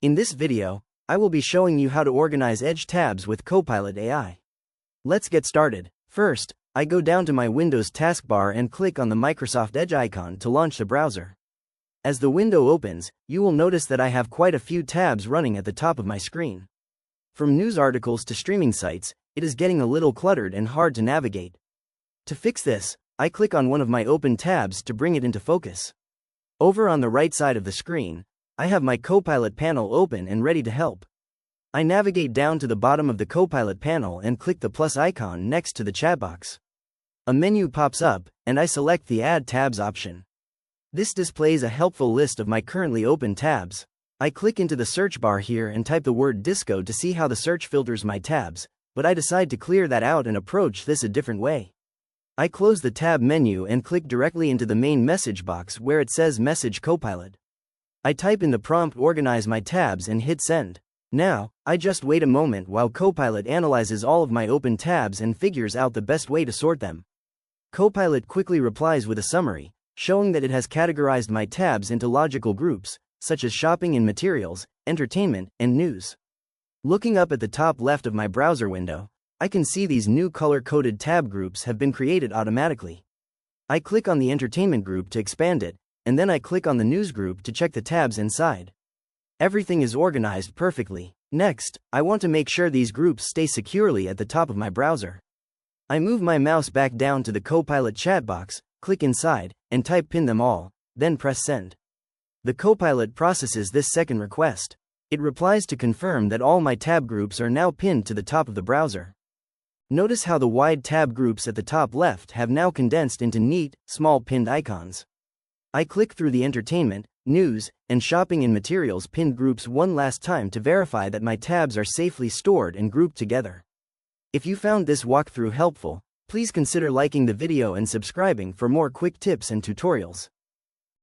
In this video, I will be showing you how to organize Edge tabs with Copilot AI. Let's get started. First, I go down to my Windows taskbar and click on the Microsoft Edge icon to launch the browser. As the window opens, you will notice that I have quite a few tabs running at the top of my screen. From news articles to streaming sites, it is getting a little cluttered and hard to navigate. To fix this, I click on one of my open tabs to bring it into focus. Over on the right side of the screen, I have my Copilot panel open and ready to help. I navigate down to the bottom of the Copilot panel and click the plus icon next to the chat box. A menu pops up, and I select the Add Tabs option. This displays a helpful list of my currently open tabs. I click into the search bar here and type the word disco to see how the search filters my tabs, but I decide to clear that out and approach this a different way. I close the tab menu and click directly into the main message box where it says Message Copilot. I type in the prompt Organize my tabs and hit send. Now, I just wait a moment while Copilot analyzes all of my open tabs and figures out the best way to sort them. Copilot quickly replies with a summary, showing that it has categorized my tabs into logical groups, such as shopping and materials, entertainment, and news. Looking up at the top left of my browser window, I can see these new color-coded tab groups have been created automatically. I click on the entertainment group to expand it, and then I click on the news group to check the tabs inside. Everything is organized perfectly. Next, I want to make sure these groups stay securely at the top of my browser. I move my mouse back down to the Copilot chat box, click inside, and type pin them all, then press send. The Copilot processes this second request. It replies to confirm that all my tab groups are now pinned to the top of the browser. Notice how the wide tab groups at the top left have now condensed into neat, small pinned icons. I click through the entertainment, news, and shopping and materials pinned groups one last time to verify that my tabs are safely stored and grouped together. If you found this walkthrough helpful, please consider liking the video and subscribing for more quick tips and tutorials.